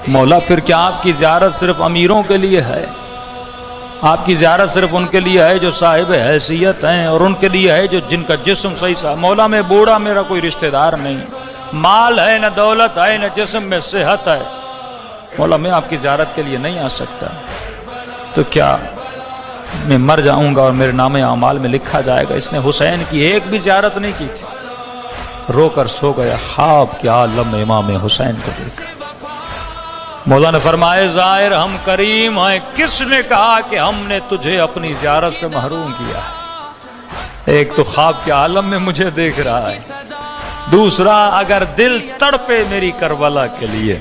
مولا پھر کیا آپ کی زیارت صرف امیروں کے لیے ہے؟ آپ کی زیارت صرف ان کے لیے ہے جو صاحب حیثیت ہیں، اور ان کے لیے ہے جو جن کا جسم صحیح صاحب؟ مولا میں بوڑھا، میرا کوئی رشتہ دار نہیں، مال ہے نہ دولت ہے نہ جسم میں صحت ہے، مولا میں آپ کی زیارت کے لیے نہیں آ سکتا، تو کیا میں مر جاؤں گا اور میرے نام اعمال میں لکھا جائے گا اس نے حسین کی ایک بھی زیارت نہیں کی تھی؟ رو کر سو گیا، خواب کے عالم میں امام حسین کو دیکھا۔ مولا نے فرمائے ظاہر ہم کریم ہیں، کس نے کہا کہ ہم نے تجھے اپنی زیارت سے محروم کیا ہے؟ ایک تو خواب کے عالم میں مجھے دیکھ رہا ہے، دوسرا اگر دل تڑپے میری کربلا کے لیے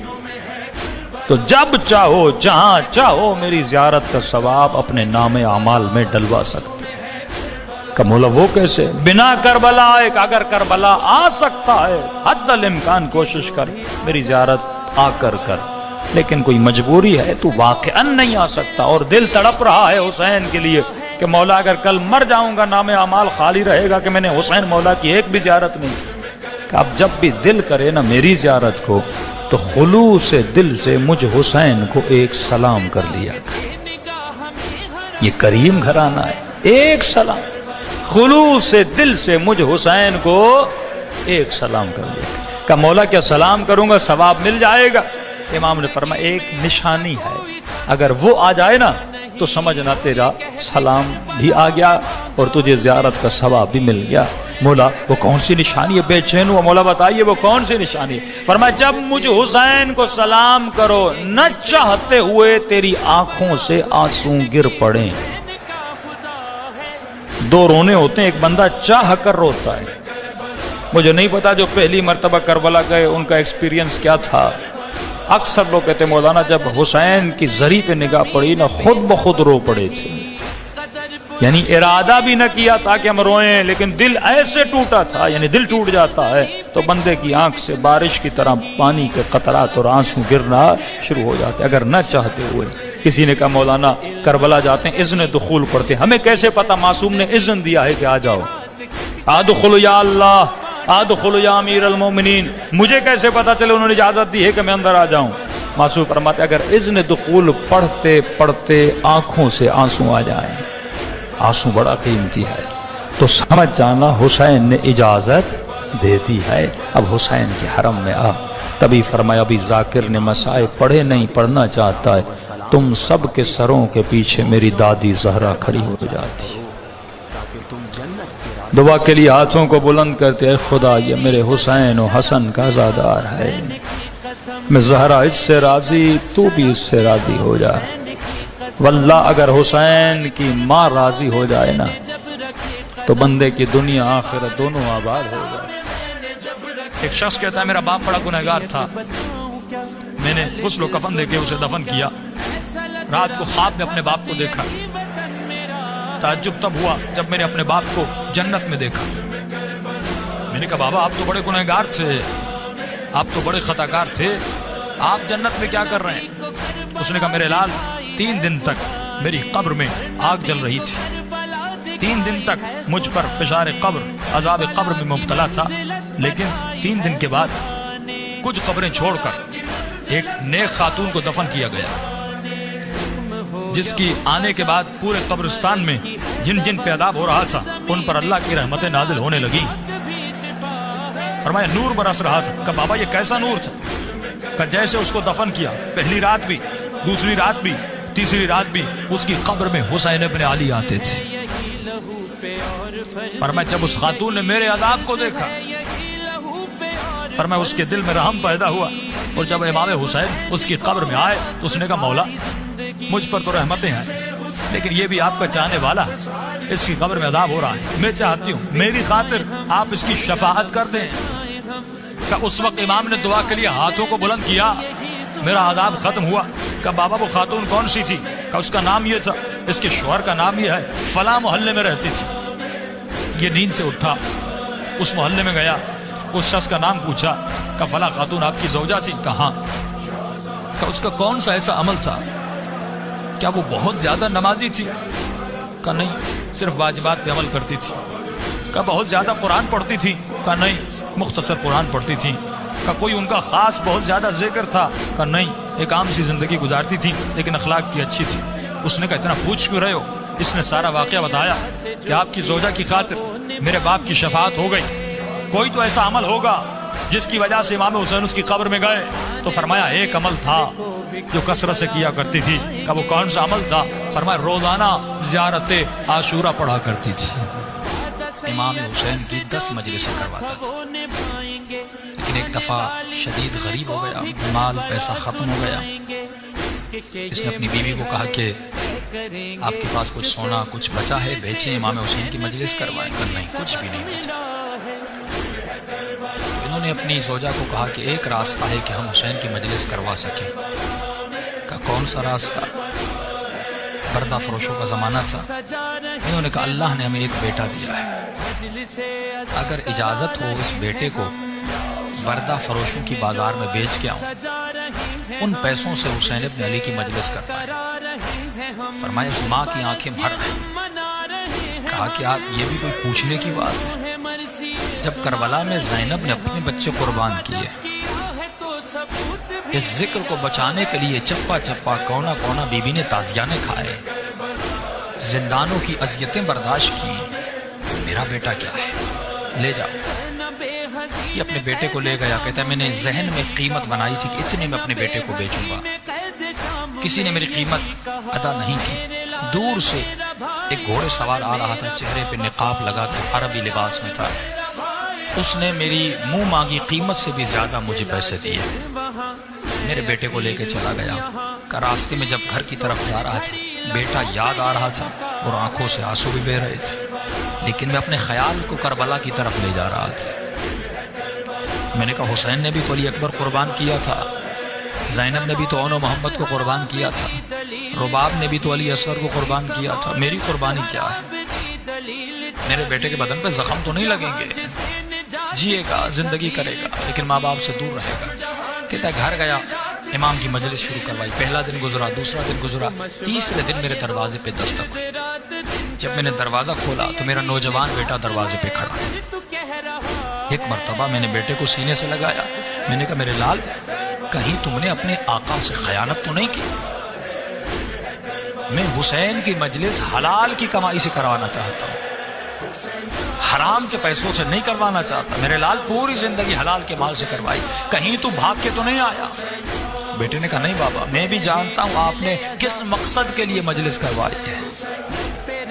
تو جب چاہو جہاں چاہو میری زیارت کا ثواب اپنے نام اعمال میں ڈلوا سکتے ہیں۔ کہ مولا وہ کیسے؟ بنا کربلا ایک اگر کربلا آ سکتا ہے حد الامکان کوشش کر میری زیارت آ کر لیکن کوئی مجبوری ہے تو واقعاً نہیں آ سکتا، اور دل تڑپ رہا ہے حسین کے لیے کہ مولا اگر کل مر جاؤں گا نام اعمال خالی رہے گا کہ میں نے حسین مولا کی ایک بھی زیارت نہیں کی۔ کہ اب جب بھی دل کرے نا میری زیارت کو تو خلوص دل سے مجھ حسین کو ایک سلام کر لیا۔ یہ کریم گھرانہ ہے، ایک سلام، خلوص دل سے مجھ حسین کو ایک سلام کر لیا۔ کہ مولا کیا سلام کروں گا ثواب مل جائے گا؟ امام نے فرمایا ایک نشانی ہے، اگر وہ آ جائے نا تو سمجھنا تیرا سلام بھی آ گیا اور تجھے زیارت کا ثواب بھی مل گیا۔ مولا وہ کون سی نشانی ہے؟ بے چین ہوا، مولا بتائیے وہ کون سی نشانی ہے؟ فرمایا جب مجھ حسین کو سلام کرو نہ چاہتے ہوئے تیری آنکھوں سے آنسو گر پڑیں۔ دو رونے ہوتے ہیں، ایک بندہ چاہ کر روتا ہے۔ مجھے نہیں پتا جو پہلی مرتبہ کربلا گئے ان کا ایکسپیرینس کیا تھا، اکثر لوگ کہتے ہیں مولانا جب حسین کی زری پہ نگاہ پڑی نا خود بخود رو پڑے تھے، یعنی ارادہ بھی نہ کیا تھا کہ ہم روئیں، لیکن دل ایسے ٹوٹا تھا، یعنی دل ٹوٹ جاتا ہے تو بندے کی آنکھ سے بارش کی طرح پانی کے قطرات اور آنسو گرنا شروع ہو جاتے اگر نہ چاہتے ہوئے۔ کسی نے کہا مولانا کربلا جاتے ہیں اذن دخول پڑھتے، ہمیں کیسے پتا؟ معصوم نے اذن دیا ہے کہ آ جاؤ، ادخل یا اللہ، ادخل یا امیر المومنین، مجھے کیسے پتا چلے انہوں نے اجازت دی ہے کہ میں اندر آ جاؤں؟ معصوم فرماتے اگر اذن دخول پڑھتے پڑھتے آنکھوں سے آنسو آ جائیں، آنسو بڑا قیمتی ہے، تو سمجھ جانا حسین نے اجازت دے دی ہے، اب حسین کے حرم میں آ۔ تبھی فرمایا ابھی ذاکر نے مسائل پڑھے نہیں، پڑھنا چاہتا ہے، تم سب کے سروں کے پیچھے میری دادی زہرا کھڑی ہو جاتی ہے، دعا کے لیے ہاتھوں کو بلند کرتے اے خدا یہ میرے حسین و حسن کا عزادار ہے، میں زہرا اس سے راضی، تو بھی اس سے راضی ہو جا، واللہ اگر حسین کی ماں راضی ہو جائے نا تو بندے کی دنیا آخرت دونوں آباد ہو جائے۔ ایک شخص کہتا ہے میرا باپ بڑا گنہگار تھا، میں نے غسل و کفن دے کے اسے دفن کیا، رات کو خواب میں اپنے باپ کو دیکھا، تعجب تب ہوا جب میں نے اپنے باپ کو جنت میں دیکھا۔ میں نے کہا بابا آپ تو بڑے گنہگار تھے، آپ تو بڑے خطاکار تھے، آپ جنت میں کیا کر رہے ہیں؟ اس نے کہا میرے لال 3 دن تک میری قبر میں آگ جل رہی تھی، 3 دن تک مجھ پر فشار قبر، عذاب قبر میں مبتلا تھا، لیکن 3 دن کے بعد کچھ قبریں چھوڑ کر ایک نیک خاتون کو دفن کیا گیا، جس کی آنے کے بعد پورے قبرستان میں جن جن پہ عذاب ہو رہا تھا ان پر اللہ کی رحمتیں نازل ہونے لگی۔ فرمایا نور برس رہا تھا۔ کہ بابا یہ کیسا نور تھا؟ کہ جیسے اس کو دفن کیا پہلی رات بھی، دوسری رات بھی، تیسری رات بھی اس کی قبر میں حسین ابن علی آتے تھے۔ فرمایا جب اس خاتون نے میرے عذاب کو دیکھا، فرمایا اس کے دل میں رحم پیدا ہوا، اور جب امام حسین اس کی قبر میں آئے تو اس نے کہا مولا مجھ پر تو رحمتیں ہیں لیکن یہ بھی آپ کا چاہنے والا ہے، اس کی قبر میں عذاب ہو رہا ہے، میں چاہتی ہوں میری خاطر آپ اس کی شفاعت کر دیں۔ کہ اس وقت امام نے دعا کے لیے ہاتھوں کو بلند کیا، میرا عذاب ختم ہوا۔ کہ بابا وہ خاتون کون سی تھی؟ کہ اس کا نام یہ تھا، اس کے شوہر کا نام یہ ہے، فلاں محلے میں رہتی تھی۔ یہ نیند سے اٹھا، اس محلے میں گیا، اس شخص کا نام پوچھا، کہ فلاں خاتون آپ کی زوجہ تھی؟ کہاں؟ کہ اس کا کون سا ایسا عمل تھا؟ کیا وہ بہت زیادہ نمازی تھی؟ کہ نہیں، صرف واجبات پہ عمل کرتی تھی۔ کہ بہت زیادہ قرآن پڑھتی تھی؟ کہ نہیں، مختصر قرآن پڑھتی تھی۔ کہ کوئی ان کا خاص بہت زیادہ ذکر تھا؟ کہ نہیں، ایک عام سی زندگی گزارتی تھی لیکن اخلاق کی اچھی تھی۔ اس نے کہا اتنا پوچھ کیوں رہے ہو؟ اس نے سارا واقعہ بتایا کہ آپ کی زوجہ کی خاطر میرے باپ کی شفاعت ہو گئی، کوئی تو ایسا عمل ہوگا جس کی وجہ سے امام حسین اس کی قبر میں گئے۔ تو فرمایا ایک عمل تھا جو کثرت سے کیا کرتی تھی۔ کہ وہ کون سا عمل تھا؟ فرمایا روزانہ زیارت عاشورہ پڑھا کرتی تھی۔ امام حسین کی 10 مجلسیں کرواتا تھا، لیکن ایک دفعہ شدید غریب ہو گیا، مال پیسہ ختم ہو گیا۔ اس نے اپنی بیوی کو کہا کہ آپ کے پاس کچھ سونا کچھ بچا ہے، بیچیں، امام حسین کی مجلس کروائیں۔ کہ نہیں، کچھ بھی نہیں بچا۔ انہوں نے اپنی زوجہ کو کہا کہ ایک راستہ ہے کہ ہم حسین کی مجلس کروا سکیں۔ کہ کون سا راستہ؟ پردہ فروشوں کا زمانہ تھا۔ انہوں نے کہا اللہ نے ہمیں ایک بیٹا دیا ہے، اگر اجازت ہو اس بیٹے کو پردہ فروشوں کی بازار میں بیچ کے آؤں، ان پیسوں سے حسین ابن علی کی مجلس کروائیں۔ فرمایا اس ماں کی آنکھیں بھر آئیں۔ کہا کہ آپ یہ بھی کوئی پوچھنے کی بات ہے؟ جب کربلا میں زینب نے اپنے بچے قربان کیے، اس ذکر کو بچانے کے لیے چپا چپا کونا کونا بی بی نے تازیانے کھائے، زندانوں کی اذیتیں برداشت کی۔ میرا بیٹا کیا ہے، لے جاؤ۔ یہ اپنے بیٹے کو لے گیا، کہتا ہے میں نے ذہن میں قیمت بنائی تھی کہ اتنے میں اپنے بیٹے کو بیچوں گا، کسی نے میری قیمت ادا نہیں کی۔ دور سے ایک گھوڑے سوار آ رہا تھا، چہرے پہ نقاب لگا تھا، عربی لباس میں تھا۔ اس نے میری منہ مانگی قیمت سے بھی زیادہ مجھے پیسے دیے۔ میرے بیٹے کو لے کے چلا گیا۔ کہ راستے میں جب گھر کی طرف جا رہا تھا، بیٹا یاد آ رہا تھا اور آنکھوں سے آنسو بھی بہہ رہے تھے، لیکن میں اپنے خیال کو کربلا کی طرف لے جا رہا تھا۔ میں نے کہا حسین نے بھی تو علی اکبر قربان کیا تھا، زینب نے بھی تو اون و محمد کو قربان کیا تھا، رباب نے بھی تو علی اصغر کو قربان کیا تھا، میری قربانی کیا ہے؟ میرے بیٹے کے بدن پہ زخم تو نہیں لگیں گے، جیے گا، زندگی کرے گا، لیکن ماں باپ سے دور رہے گا۔ کہتا ہے گھر گیا، امام کی مجلس شروع کروائی۔ پہلا دن گزرا، دوسرا دن گزرا، تیسرے دن میرے دروازے پہ دستک ہوئی۔ جب میں نے دروازہ کھولا تو میرا نوجوان بیٹا دروازے پہ کھڑا ہے۔ ایک مرتبہ میں نے بیٹے کو سینے سے لگایا، میں نے کہا میرے لال، کہیں تم نے اپنے آقا سے خیانت تو نہیں کی؟ میں حسین کی مجلس حلال کی کمائی سے کروانا چاہتا ہوں، حرام کے پیسوں سے نہیں کروانا چاہتا۔ میرے لال پوری زندگی حلال کے مال سے کروائی، کہیں تو بھاگ کے تو نہیں آیا؟ بیٹے نے کہا نہیں بابا، میں بھی جانتا ہوں آپ نے کس مقصد کے لیے مجلس کروائی ہے،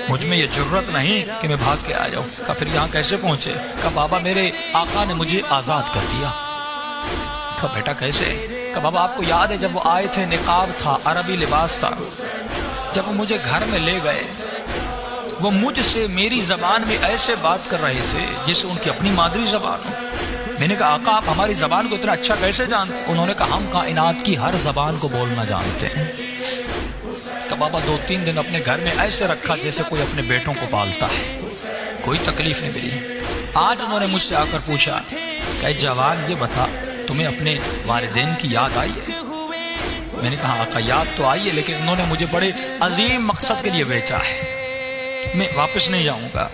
مجھ میں یہ جرت نہیں کہ میں بھاگ کے آ جاؤں۔ کہا پھر یہاں کیسے پہنچے؟ کہا بابا میرے آقا نے مجھے آزاد کر دیا۔ کہا بیٹا کیسے؟ کہا بابا آپ کو یاد ہے جب وہ آئے تھے، نقاب تھا، عربی لباس تھا، جب وہ مجھے گھر میں لے گئے، وہ مجھ سے میری زبان میں ایسے بات کر رہے تھے جیسے ان کی اپنی مادری زبان ہو۔ میں نے کہا آقا آپ ہماری زبان کو اتنا اچھا کیسے جانتے؟ انہوں نے کہا ہم کائنات کی ہر زبان کو بولنا جانتے ہیں۔ کہ بابا 2-3 دن اپنے گھر میں ایسے رکھا جیسے کوئی اپنے بیٹوں کو پالتا ہے، کوئی تکلیف نہیں ملی۔ آج انہوں نے مجھ سے آ کر پوچھا کہ جوان یہ بتا تمہیں اپنے والدین کی یاد آئی ہے؟ میں نے کہا آقا یاد تو آئی ہے، لیکن انہوں نے مجھے بڑے عظیم مقصد کے لیے بیچا ہے، میں واپس نہیں جاؤں گا۔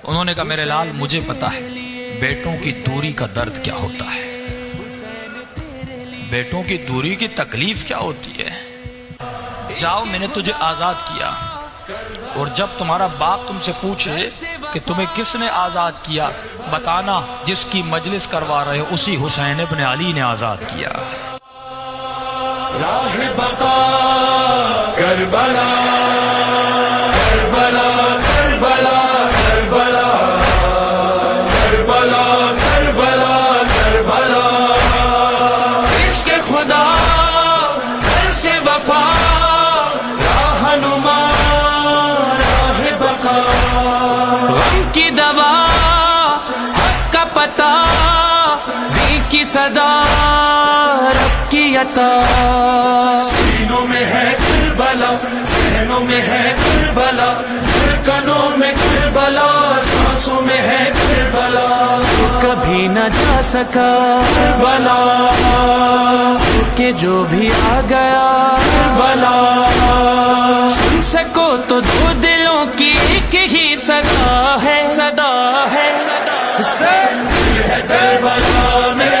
انہوں نے کہا میرے لال مجھے پتا ہے بیٹوں کی دوری کا درد کیا ہوتا ہے، بیٹوں کی دوری کی تکلیف کیا ہوتی ہے۔ جاؤ میں نے تجھے آزاد کیا، اور جب تمہارا باپ تم سے پوچھے کہ تمہیں کس نے آزاد کیا، بتانا جس کی مجلس کروا رہے ہو اسی حسین ابن علی نے آزاد کیا۔ راہ بقا کربلا کربلا کربلا کربلا کربلا کربلا کربلا، عشق خدا گھر سے وفا، راہ نما راہ بقا، غم کی دوا حق کا پتہ، بھی کی صدا رب کی عطا، سینوں میں ہے کربلا، ذہنوں میں ہے کربلا، دھڑکنوں میں کربلا، سانسوں میں ہے کربلا، کبھی نہ جا سکا کربلا، کہ جو بھی آ گیا کربلا، سن سکو تو دو دلوں کی ایک ہی صدا ہے، صدا ہے، کربلا میں